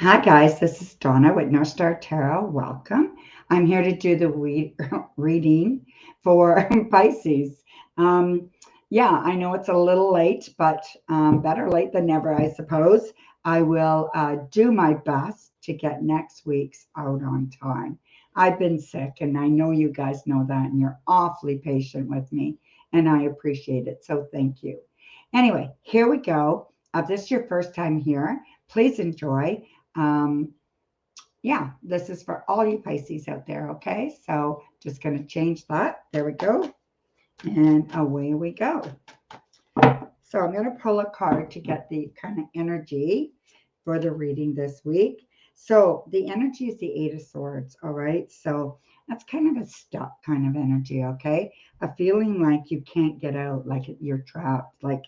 Hi guys, this is Donna with Northstar Tarot. Welcome. I'm here to do the reading for Pisces. Um, yeah, I know it's a little late, but better late than never, I suppose. I will do my best to get next week's out on time. I've been sick, and I know you guys know that, and you're awfully patient with me, and I appreciate it. So thank you. Anyway, here we go. If this is your first time here, please enjoy. Um, yeah, this is for all you Pisces out there, okay? So just going to change that. There we go. And away we go. So I'm going to pull a card to get the kind of energy for the reading this week. So the energy is the Eight of Swords, all right? So that's kind of a stuck kind of energy, okay? A feeling like you can't get out, like you're trapped, like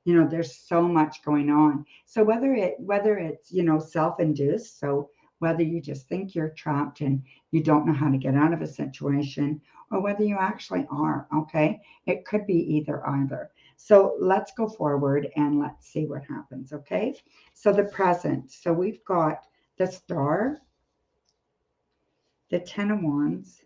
there's so much going on. So whether it's self-induced, so whether you just think you're trapped and you don't know how to get out of a situation, or whether you actually are, okay? It could be either. So let's go forward and let's see what happens, okay? So the present. So we've got the Star, the Ten of Wands,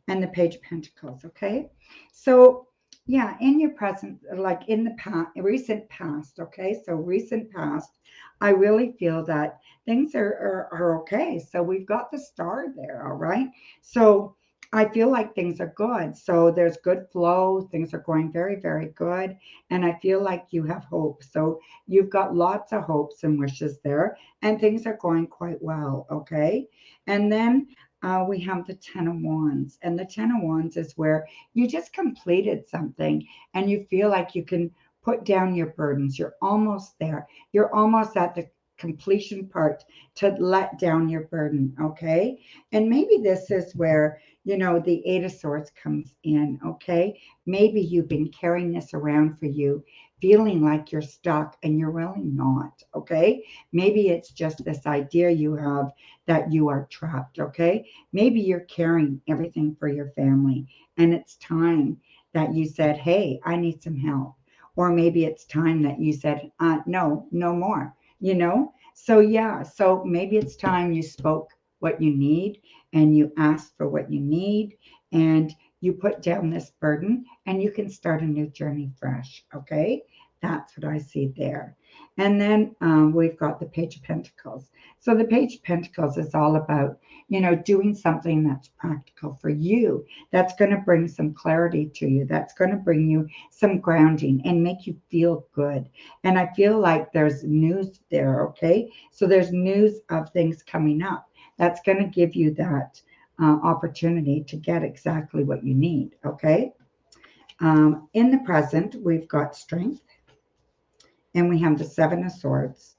and the Page of Pentacles, okay? So yeah, in your present, like in the past, recent past, okay? So recent past, I really feel that things are okay. So we've got the Star there, all right? So I feel like things are good. So there's good flow. Things are going very, very good. And I feel like you have hope. So you've got lots of hopes and wishes there, and things are going quite well, okay? And then we have the Ten of Wands. And the Ten of Wands is where you just completed something and you feel like you can put down your burdens. You're almost there. You're almost at the completion part to let down your burden, okay? And maybe this is where, the Eight of Swords comes in, okay? Maybe you've been carrying this around for you, feeling like you're stuck and you're really not, okay? Maybe it's just this idea you have that you are trapped, okay? Maybe you're carrying everything for your family and it's time that you said, hey, I need some help. Or maybe it's time that you said, no, no more, So, yeah, so maybe it's time you spoke what you need and you asked for what you need and you put down this burden and you can start a new journey fresh, okay? That's what I see there. And then we've got the Page of Pentacles. So the Page of Pentacles is all about, doing something that's practical for you, that's going to bring some clarity to you, that's going to bring you some grounding and make you feel good. And I feel like there's news there, okay? So there's news of things coming up that's going to give you that opportunity to get exactly what you need, okay? In the present, we've got strength, and we have the Seven of Swords,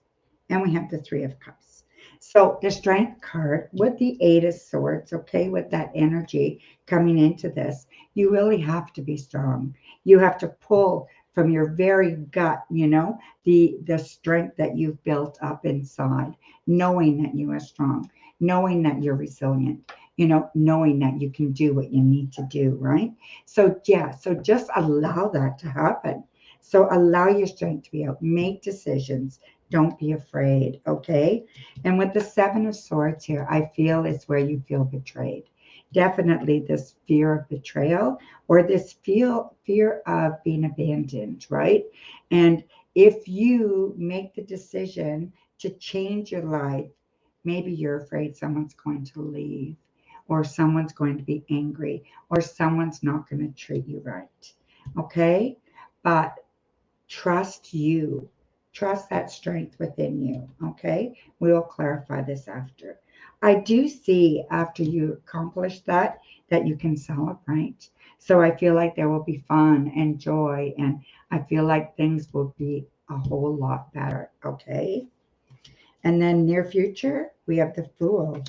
and we have the Three of Cups. So the Strength card with the Eight of Swords, okay, with that energy coming into this, you really have to be strong. You have to pull from your very gut, the strength that you've built up inside, knowing that you are strong, knowing that you're resilient, knowing that you can do what you need to do, right? So yeah, so just allow that to happen. So allow your strength to be out. Make decisions. Don't be afraid, okay? And with the Seven of Swords here, I feel is where you feel betrayed. Definitely this fear of betrayal or this fear of being abandoned, right? And if you make the decision to change your life, maybe you're afraid someone's going to leave or someone's going to be angry or someone's not going to treat you right, okay? But trust you. Trust that strength within you. Okay. We will clarify this after. I do see after you accomplish that, that you can celebrate. So I feel like there will be fun and joy, and I feel like things will be a whole lot better. Okay. And then near future, we have the Fool,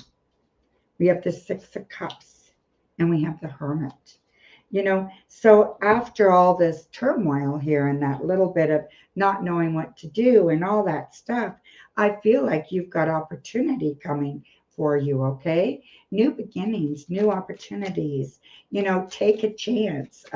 we have the Six of Cups, and we have the Hermit. So after all this turmoil here and that little bit of not knowing what to do and all that stuff, I feel like you've got opportunity coming for you, okay? New beginnings, new opportunities, take a chance,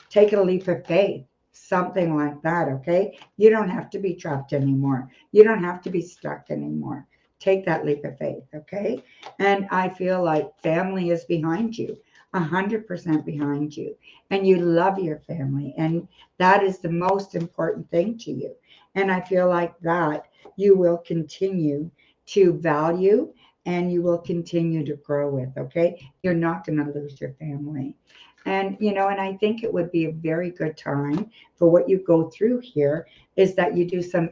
take a leap of faith. something like that, okay? You don't have to be trapped anymore. You don't have to be stuck anymore. Take that leap of faith, okay? And I feel like family is behind you, 100% behind you. And you love your family. And that is the most important thing to you. And I feel like that you will continue to value and you will continue to grow with, okay? You're not going to lose your family. And, and I think it would be a very good time for what you go through here is that you do some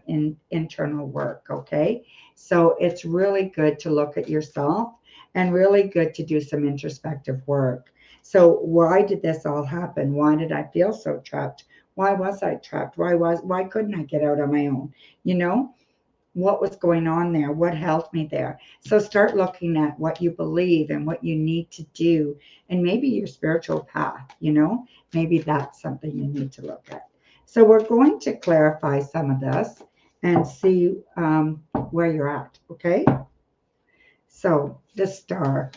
internal work, okay? So it's really good to look at yourself and really good to do some introspective work. So why did this all happen? Why did I feel so trapped? Why was I trapped? Why couldn't I get out on my own? You know, what was going on there? What held me there? So start looking at what you believe and what you need to do, and maybe your spiritual path, maybe that's something you need to look at. So we're going to clarify some of this and see where you're at, okay? So the Star.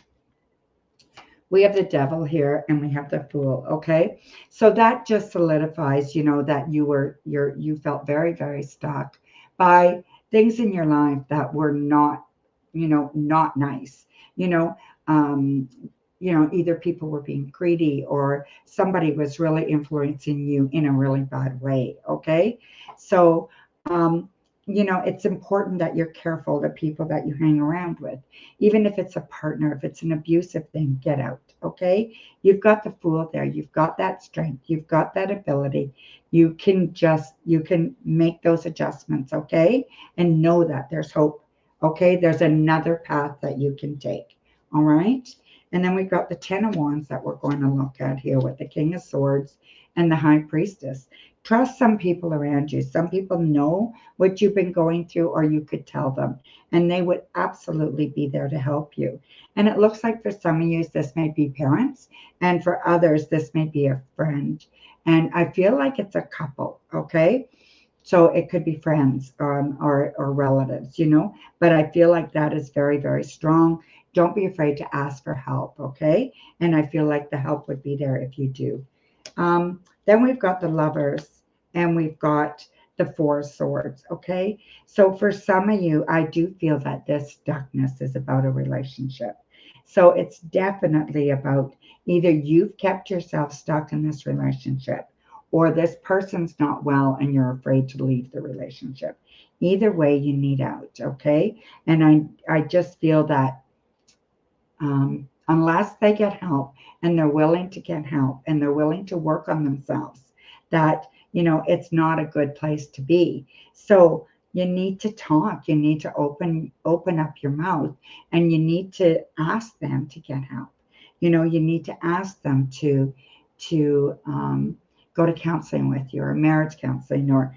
We have the Devil here and we have the Fool, okay? So that just solidifies, that you felt very, very stuck by things in your life that were not, not nice. You know, um, either people were being greedy or somebody was really influencing you in a really bad way, okay? So, it's important that you're careful the people that you hang around with. Even if it's a partner, if it's an abusive thing, get out, okay? You've got the Fool there. You've got that strength. You've got that ability. You can make those adjustments, okay? And know that there's hope, okay? There's another path that you can take, all right? And then we've got the Ten of Wands that we're going to look at here with the King of Swords and the High Priestess. Trust some people around you. Some people know what you've been going through, or you could tell them, and they would absolutely be there to help you. And it looks like for some of you, this may be parents, and for others, this may be a friend. And I feel like it's a couple, okay? So it could be friends or relatives, but I feel like that is very, very strong. Don't be afraid to ask for help, okay? And I feel like the help would be there if you do. Then we've got the Lovers and we've got the Four of Swords, okay? So for some of you, I do feel that this stuckness is about a relationship. So it's definitely about either you've kept yourself stuck in this relationship or this person's not well and you're afraid to leave the relationship. Either way, you need out, okay? And I just feel that unless they get help and they're willing to get help and they're willing to work on themselves, that, it's not a good place to be. So you need to talk. You need to open up your mouth and you need to ask them to get help. You need to ask them to go to counseling with you or marriage counseling or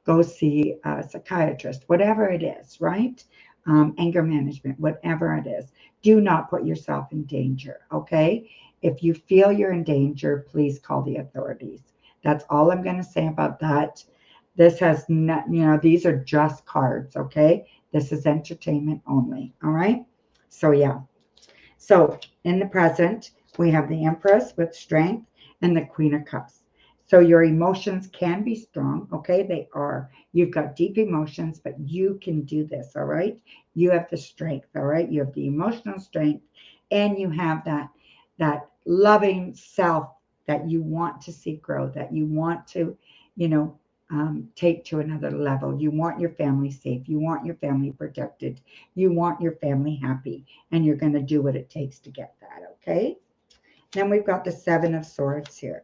go see a psychiatrist, whatever it is, right? Anger management, whatever it is. Do not put yourself in danger, okay? If you feel you're in danger, please call the authorities. That's all I'm going to say about that. This has not, these are just cards, okay? This is entertainment only, all right? So, yeah. So, in the present, we have the Empress with strength and the Queen of Cups. So your emotions can be strong, okay? They are. You've got deep emotions, but you can do this, all right? You have the strength, all right? You have the emotional strength, and you have that loving self that you want to see grow, that you want to, take to another level. You want your family safe. You want your family protected. You want your family happy, and you're going to do what it takes to get that, okay? Then we've got the Seven of Swords here.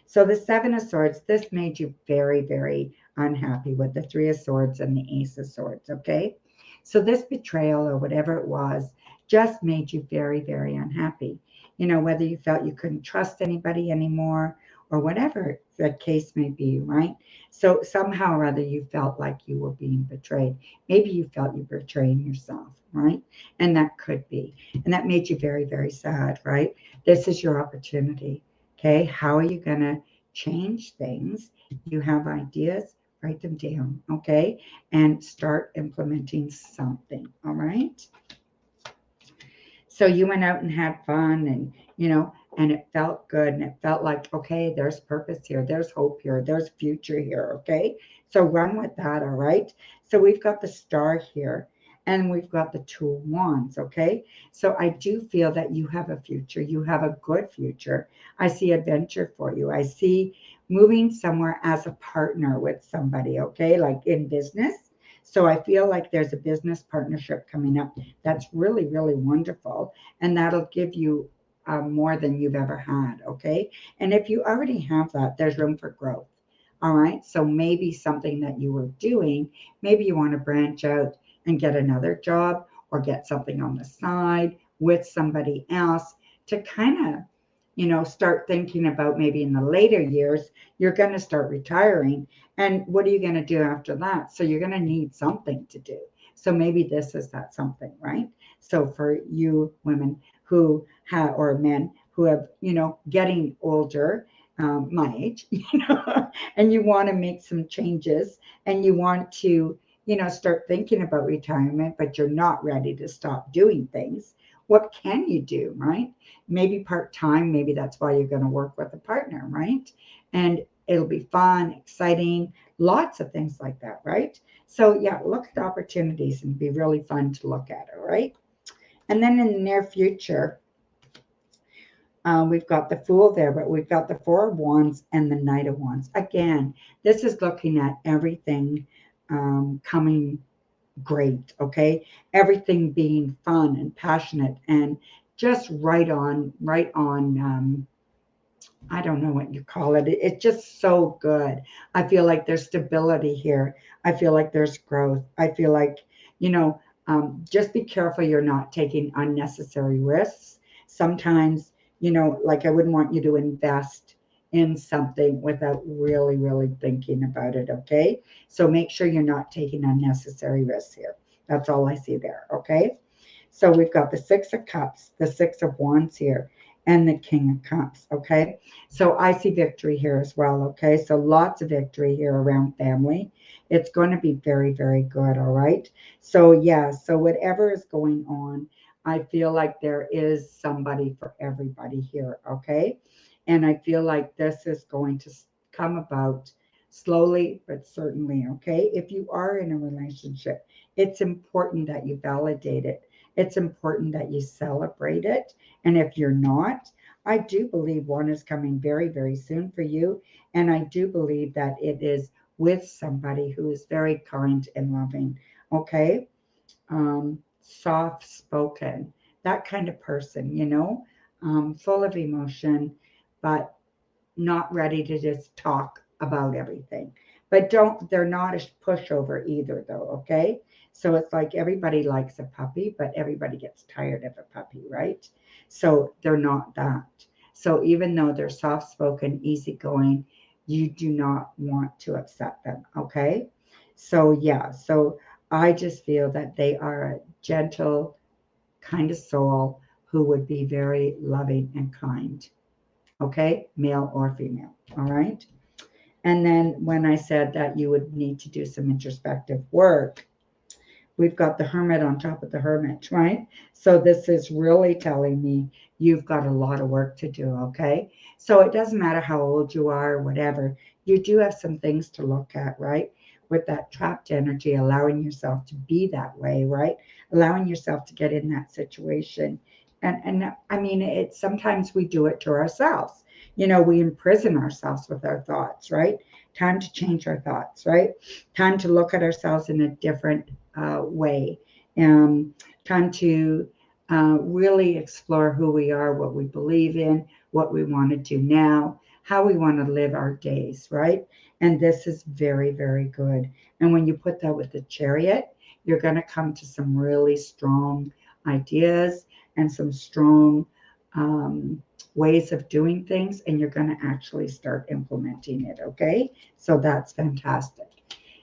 So the Seven of Swords, this made you very, very unhappy with the Three of Swords and the Ace of Swords, okay? So this betrayal or whatever it was just made you very, very unhappy. Whether you felt you couldn't trust anybody anymore or whatever the case may be, right? So somehow or other you felt like you were being betrayed. Maybe you felt you were betraying yourself, right? And that could be. And that made you very, very sad, right? This is your opportunity. Okay, how are you going to change things? You have ideas, write them down, okay? And start implementing something, all right? So you went out and had fun and, and it felt good, and it felt like, okay, there's purpose here, there's hope here, there's future here, okay? So run with that, all right? So we've got the star here, and we've got the two of wands, okay? So I do feel that you have a future. You have a good future. I see adventure for you. I see moving somewhere as a partner with somebody, okay? Like in business. So I feel like there's a business partnership coming up that's really, really wonderful. And that'll give you more than you've ever had, okay? And if you already have that, there's room for growth. All right. So maybe something that you were doing, maybe you want to branch out and get another job or get something on the side with somebody else to kind of, start thinking about maybe in the later years, you're going to start retiring. And what are you going to do after that? So you're going to need something to do. So maybe this is that something, right? So for you women who have, or men who have, getting older, my age, and you want to make some changes and you want to, start thinking about retirement, but you're not ready to stop doing things. What can you do, right? Maybe part time, maybe that's why you're going to work with a partner, right? And it'll be fun, exciting, lots of things like that, right? So, yeah, look at opportunities and be really fun to look at, all right? And then in the near future, we've got the Fool there, but we've got the Four of Wands and the Knight of Wands. Again, this is looking at everything coming great, okay? Everything being fun and passionate and just right on. I don't know what you call it. It's just so good. I feel like there's stability here. I feel like there's growth. I feel like, just be careful you're not taking unnecessary risks. Sometimes, like I wouldn't want you to invest in something without really, really thinking about it, okay? So make sure you're not taking unnecessary risks here. That's all I see there, okay? So we've got the Six of Cups, the Six of Wands here, and the King of Cups, okay? So I see victory here as well, okay? So lots of victory here around family. It's going to be very, very good, all right? So, yeah, so whatever is going on, I feel like there is somebody for everybody here, okay? And I feel like this is going to come about slowly but certainly, okay? If you are in a relationship, it's important that you validate it. It's important that you celebrate it. And if you're not, I do believe one is coming very, very soon for you. And I do believe that it is with somebody who is very kind and loving. Okay. Soft spoken, that kind of person, full of emotion, but not ready to just talk about everything. But they're not a pushover either, though, okay? So it's like everybody likes a puppy, but everybody gets tired of a puppy, right? So they're not that. So even though they're soft spoken, easygoing, you do not want to upset them, okay? So, yeah, so I just feel that they are a gentle kind of soul who would be very loving and kind, okay, male or female, all right? And then when I said that you would need to do some introspective work, we've got the Hermit on top of the Hermit, right? So this is really telling me you've got a lot of work to do, okay? So it doesn't matter how old you are or whatever, you do have some things to look at, right? With that trapped energy, allowing yourself to be that way, right? Allowing yourself to get in that situation. And I mean, it's sometimes we do it to ourselves. We imprison ourselves with our thoughts, right? Time to change our thoughts, right? Time to look at ourselves in a different way. Um, Time to really explore who we are, what we believe in, what we want to do now, how we want to live our days, right? And this is very, very good. And when you put that with the Chariot, you're going to come to some really strong ideas and some strong ways of doing things, and you're going to actually start implementing it, okay? So that's fantastic.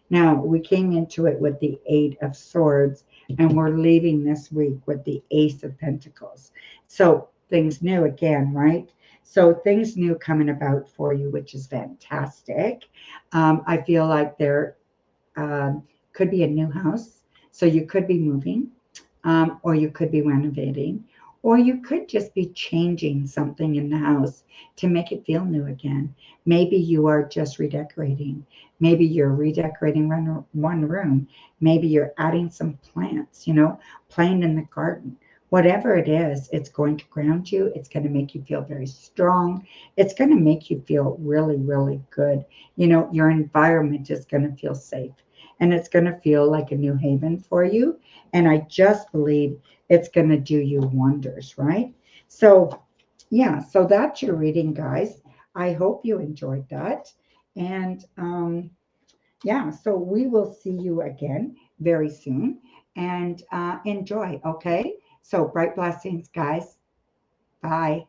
Now, we came into it with the Eight of Swords, and we're leaving this week with the Ace of Pentacles. So things new again, right? So things new coming about for you, which is fantastic. I feel like there could be a new house. So you could be moving, or you could be renovating, Or you could just be changing something in the house to make it feel new again. Maybe you are just redecorating. Maybe you're redecorating one room. Maybe you're adding some plants, playing in the garden. Whatever it is, it's going to ground you. It's going to make you feel very strong. It's going to make you feel really, really good. Your environment is going to feel safe and it's going to feel like a new haven for you. And I just believe it's going to do you wonders, right? So, yeah, so that's your reading, guys. I hope you enjoyed that. And yeah, so we will see you again very soon and enjoy, okay? So, bright blessings, guys. Bye.